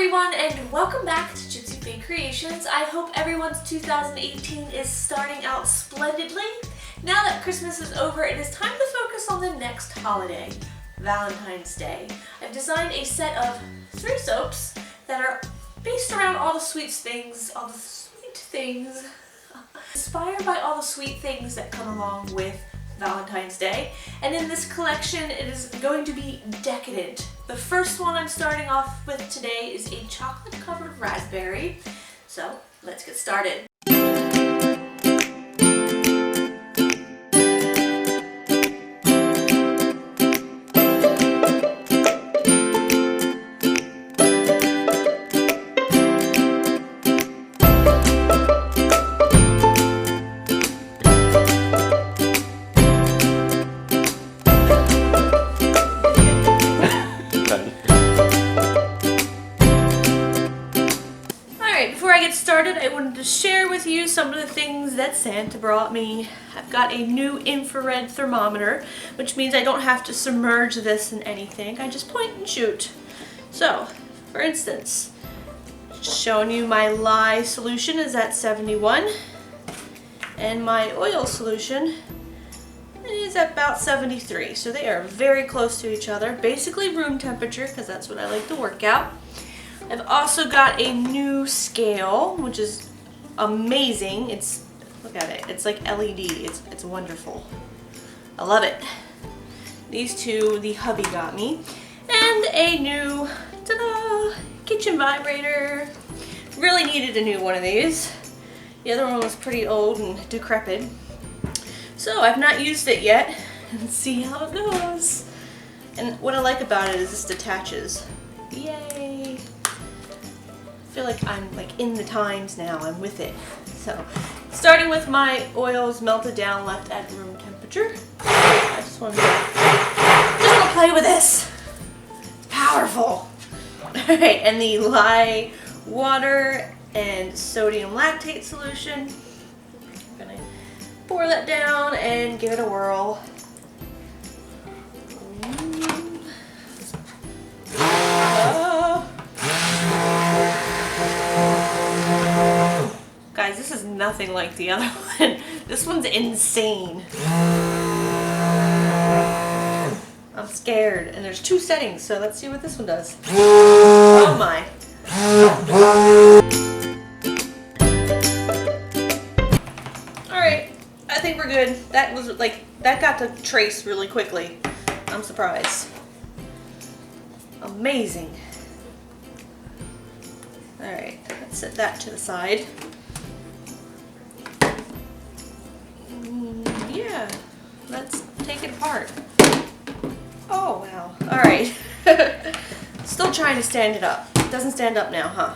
everyone, and welcome back to Gypsyfae Creations. I hope everyone's 2018 is starting out splendidly. Now that Christmas is over, it is time to focus on the next holiday, Valentine's Day. I've designed a set of 3 soaps that are based around all the sweet things, inspired by all the sweet things that come along with Valentine's Day. And in this collection, it is going to be decadent. The first one I'm starting off with today is a chocolate covered raspberry. So let's get started. Before I get started, I wanted to share with you some of the things that Santa brought me. I've got a new infrared thermometer, which means I don't have to submerge this in anything. I just point and shoot. So, for instance, showing you my lye solution is at 71, and my oil solution is at about 73. So they are very close to each other, basically room temperature, because that's what I like to work out. I've also got a new scale, which is amazing. Look at it, it's like LED, it's wonderful. I love it. These two, the hubby got me. And a new, ta-da, kitchen vibrator. Really needed a new one of these. The other one was pretty old and decrepit. So I've not used it yet, and see how it goes. And what I like about it is this detaches. Yay! I feel like I'm in the times now. I'm with it. So, starting with my oils melted down, left at room temperature. I just want to play with this. It's powerful. Alright, and the lye water and sodium lactate solution. I'm gonna pour that down and give it a whirl. Guys, this is nothing like the other one. This one's insane. I'm scared. And there's 2 settings, so let's see what this one does. Oh my. Alright, I think we're good. That was that got to trace really quickly. I'm surprised. Amazing. Alright, let's set that to the side. Yeah, let's take it apart. Oh, wow. Alright. Still trying to stand it up. It doesn't stand up now, huh?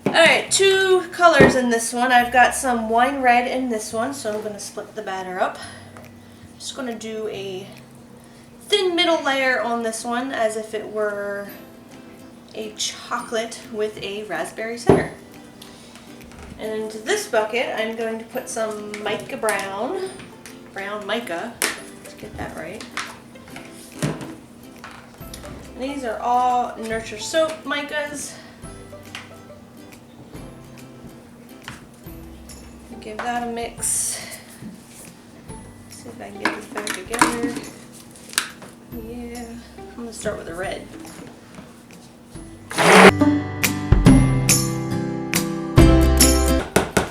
Alright, 2 colors in this one. I've got some wine red in this one, so I'm going to split the batter up. Just going to do a thin middle layer on this one as if it were a chocolate with a raspberry center. And into this bucket, I'm going to put some mica brown mica, let's get that right. And these are all Nurture Soap micas. Give that a mix. See if I can get this back together. Yeah, I'm gonna start with the red.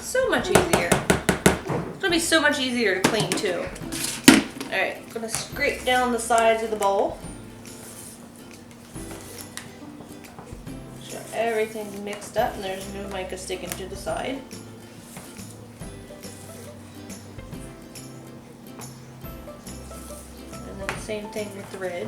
So much easier. It's gonna be so much easier to clean too. Alright, I'm gonna scrape down the sides of the bowl. Sure everything's mixed up and there's no mica sticking to the side. And then the same thing with the red.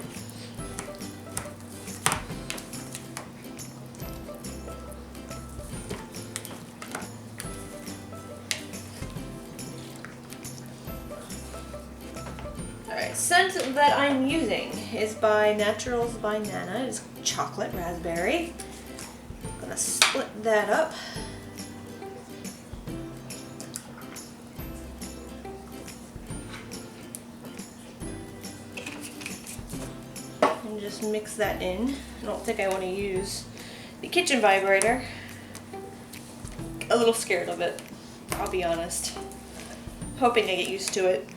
Alright, scent that I'm using is by Naturals by Nana. It's chocolate raspberry. I'm gonna split that up. And just mix that in. I don't think I want to use the kitchen vibrator. A little scared of it, I'll be honest. Hoping I get used to it.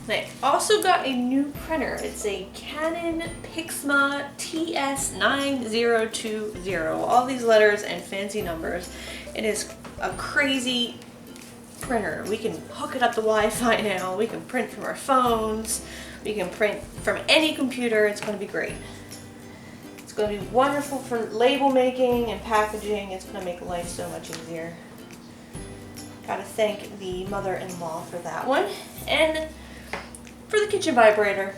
And I also got a new printer. It's a Canon Pixma TS9020. All these letters and fancy numbers. It is a crazy printer. We can hook it up to Wi-Fi now. We can print from our phones. We can print from any computer. It's going to be great. It's going to be wonderful for label making and packaging. It's going to make life so much easier. Gotta thank the mother-in-law for that one. And for the kitchen vibrator,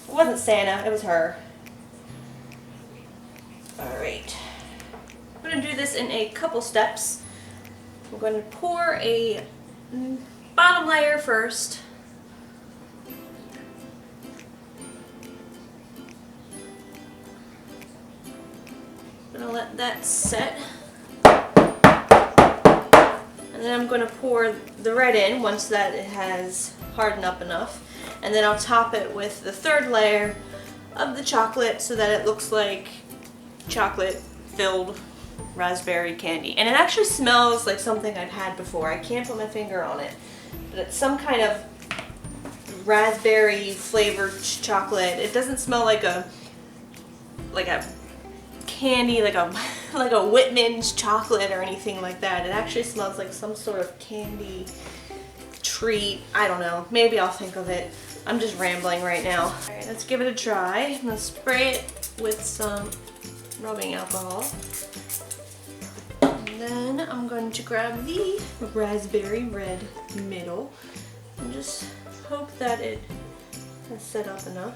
it wasn't Santa, it was her. Alright. I'm going to do this in a couple steps. I'm going to pour a bottom layer first. I'm going to let that set. And then I'm going to pour the red in once that it has hardened up enough. And then I'll top it with the third layer of the chocolate so that it looks like chocolate filled raspberry candy. And it actually smells like something I've had before. I can't put my finger on it, but it's some kind of raspberry flavored chocolate. It doesn't smell like a candy, like a Whitman's chocolate or anything like that. It actually smells like some sort of candy treat. I don't know. Maybe I'll think of it. I'm just rambling right now. Alright, let's give it a try. I'm going to spray it with some rubbing alcohol. And then I'm going to grab the raspberry red middle and just hope that it has set up enough.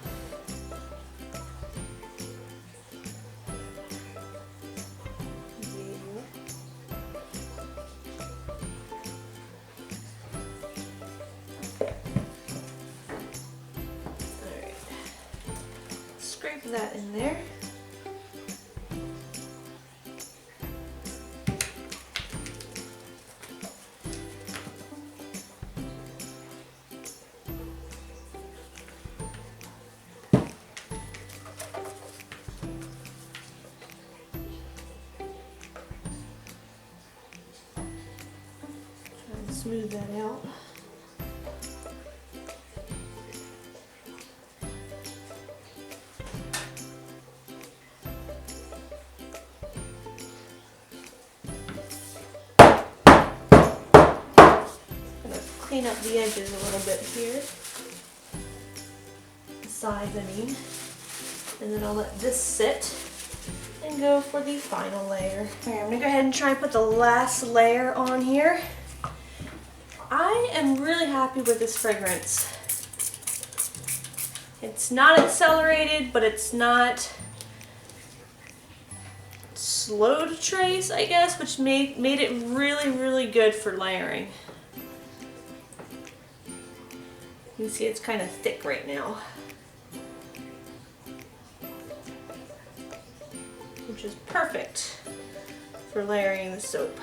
Scrape that in there. Try and smooth that out. Clean up the edges a little bit here, the sides I mean, and then I'll let this sit and go for the final layer. Okay, I'm going to go ahead and try and put the last layer on here. I am really happy with this fragrance. It's not accelerated, but it's not slow to trace, I guess, which made it really, really good for layering. You can see it's kind of thick right now, which is perfect for layering the soap.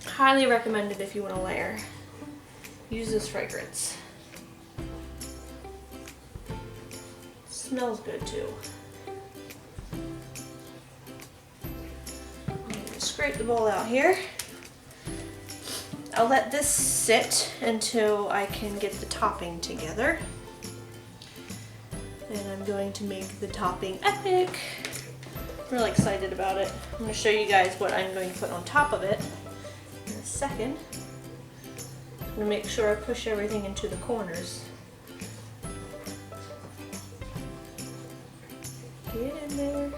Highly recommended if you want to layer. Use this fragrance. Smells good too. I'm going to scrape the bowl out here. I'll let this sit until I can get the topping together. And I'm going to make the topping epic. I'm really excited about it. I'm going to show you guys what I'm going to put on top of it in a second. I'm going to make sure I push everything into the corners. Get in there.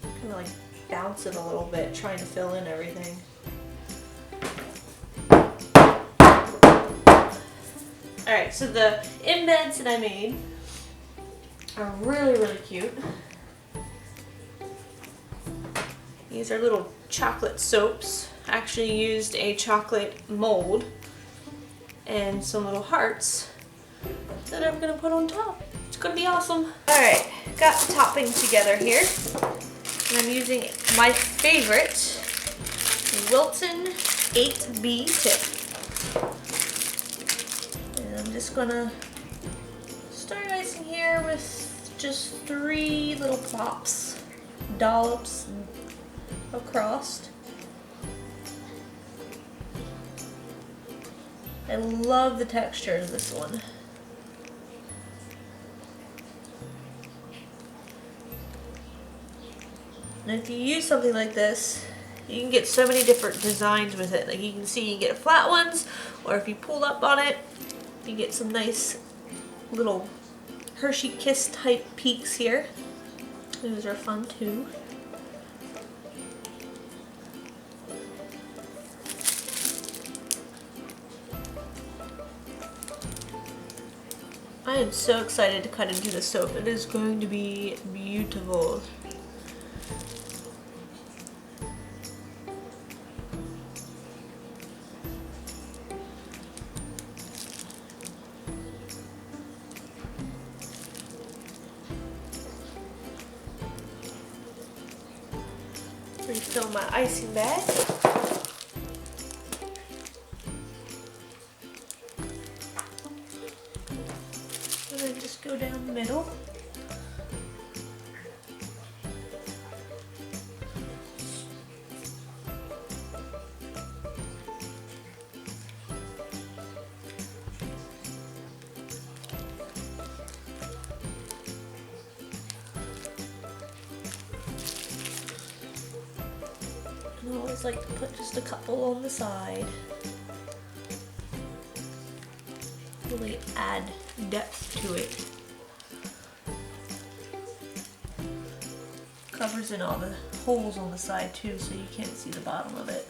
Kind of like bounce it a little bit, trying to fill in everything. Alright, so the embeds that I made are really, really cute. These are little chocolate soaps. actually used a chocolate mold and some little hearts that I'm gonna put on top. It's gonna be awesome. All right, got the topping together here. And I'm using my favorite Wilton 8B tip. And I'm just gonna start icing here with just 3 little plops, dollops across. I love the texture of this one. And if you use something like this, you can get so many different designs with it. Like you can see, you get flat ones, or if you pull up on it, you get some nice little Hershey Kiss type peaks here. Those are fun too. I am so excited to cut into the soap. It is going to be beautiful. Refill my icing bag. And then just go down the middle. I always like to put just a couple on the side. Really add depth to it. Covers in all the holes on the side too, so you can't see the bottom of it.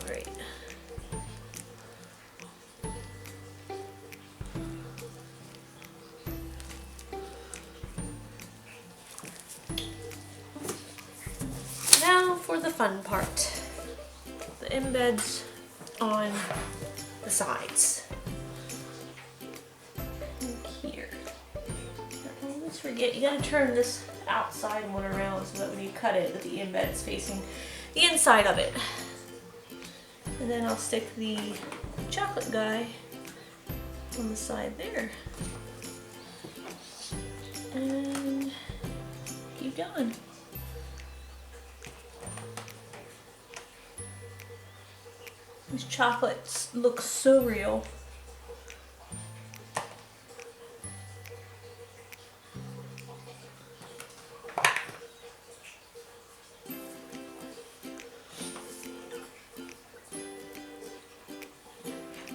Alright. Now for the fun part. The embeds on the sides. Here. I always forget, you gotta turn this outside one around so that when you cut it, that the embed's facing the inside of it. And then I'll stick the chocolate guy on the side there. And keep going. These chocolates look so real.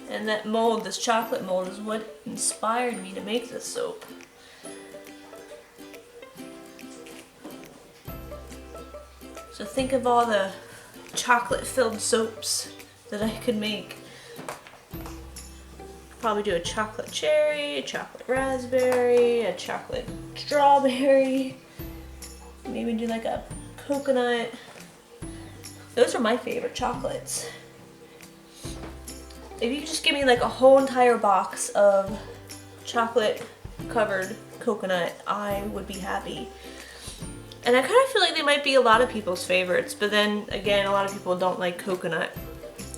And that mold, this chocolate mold, is what inspired me to make this soap. So think of all the chocolate-filled soaps that I could make. Probably do a chocolate cherry, a chocolate raspberry, a chocolate strawberry, maybe do like a coconut. Those are my favorite chocolates. If you could just give me like a whole entire box of chocolate covered coconut, I would be happy. And I kind of feel like they might be a lot of people's favorites, but then again, a lot of people don't like coconut.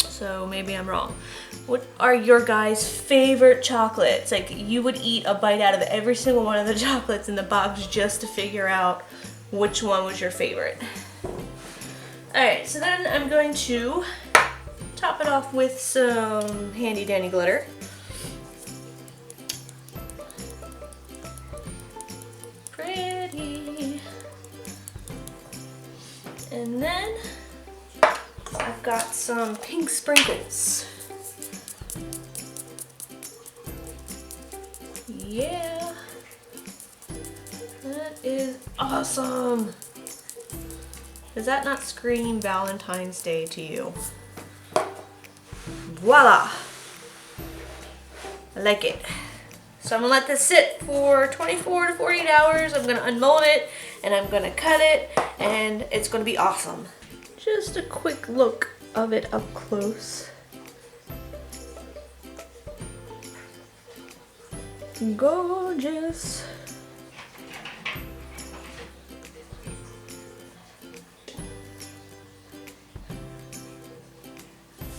So maybe I'm wrong. What are your guys' favorite chocolates? Like you would eat a bite out of every single one of the chocolates in the box just to figure out which one was your favorite. Alright, so then I'm going to top it off with some handy dandy glitter. Pretty. And then I've got some pink sprinkles. Yeah. That is awesome. Does that not scream Valentine's Day to you? Voila! I like it. So I'm gonna let this sit for 24 to 48 hours. I'm gonna unmold it and I'm gonna cut it and it's gonna be awesome. Just a quick look of it up close. Gorgeous.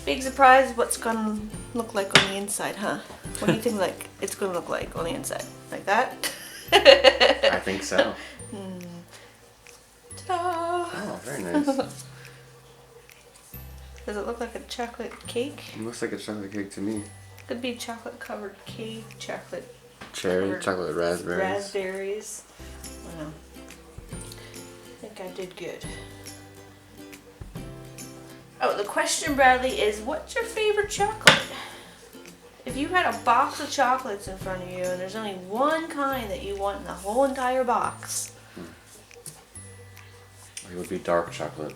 Big surprise what's gonna look like on the inside, huh? What do you think like it's gonna look like on the inside? Like that? I think so. Ta-da! Oh, very nice. Does it look like a chocolate cake? It looks like a chocolate cake to me. Could be chocolate covered cake, chocolate Cherry, chocolate raspberries. Raspberries. Wow. I think I did good. Oh, the question, Bradley, is what's your favorite chocolate? If you had a box of chocolates in front of you and there's only one kind that you want in the whole entire box. It would be dark chocolate.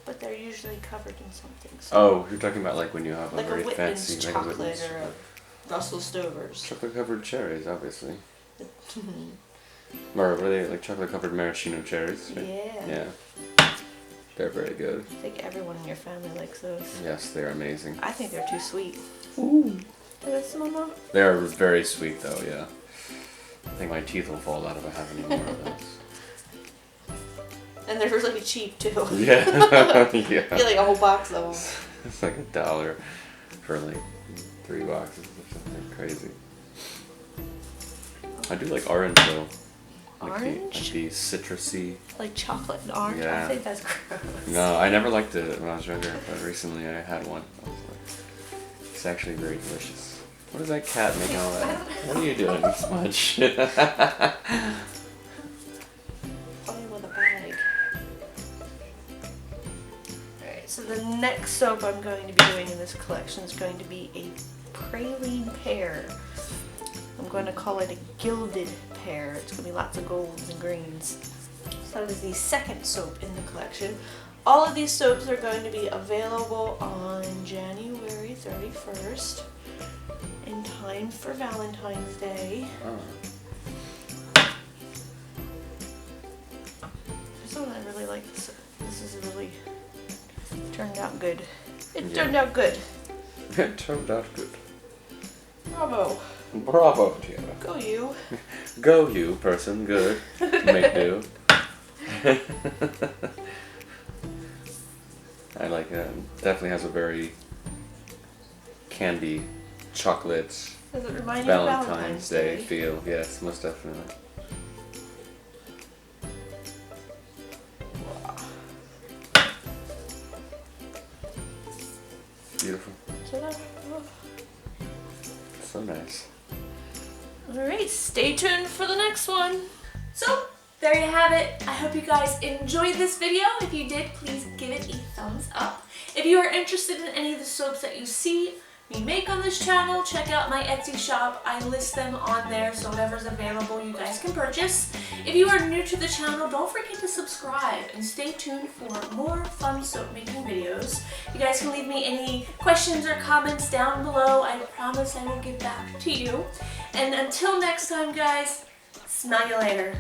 But they're usually covered in something. So Oh, you're talking about like when you have like a very a Whitman's fancy chocolate or a Russell Stover's. chocolate covered cherries, obviously. Or what are they, like chocolate covered maraschino cherries? Right? Yeah. Yeah. They're very good. I think everyone in your family likes those. Yes, they're amazing. I think they're too sweet. Ooh. This, Mama? They're very sweet though, yeah. I think my teeth will fall out if I have any more of those. And they're really cheap too. Yeah. Yeah. Yeah. You get like a whole box of them. It's like $1 for like 3 boxes or something crazy. I do like orange though. Like Orange? the citrusy. Like chocolate and orange? Yeah. I think that's gross. No, I never liked it when I was younger, but recently I had one. I was like, it's actually very delicious. What is that cat making all that? What are you doing so much? Playing with a bag. Alright, so the next soap I'm going to be doing in this collection is going to be a praline pear. I'm going to call it a gilded pear. It's going to be lots of golds and greens. So that is the second soap in the collection. All of these soaps are going to be available on January 31st in time for Valentine's Day. Oh. This one I really like. This is really turned out good. It Yeah. turned out good. It turned out good. Bravo. Bravo, Tiara. Go you. Go you, person. Good. Make do. I like it. Definitely has a very candy, chocolate, Does it remind you of Valentine's Day feel. Yes, most definitely. Beautiful. Ta-da. So nice. Alright, stay tuned for the next one. So, there you have it. I hope you guys enjoyed this video. If you did, please give it a thumbs up. If you are interested in any of the soaps that you see me make on this channel, check out my Etsy shop. I list them on there, so whatever's available you guys can purchase. If you are new to the channel, don't forget to subscribe and stay tuned for more fun soap making videos. You guys can leave me any questions or comments down below. I promise I will get back to you. And until next time, guys, smell you later.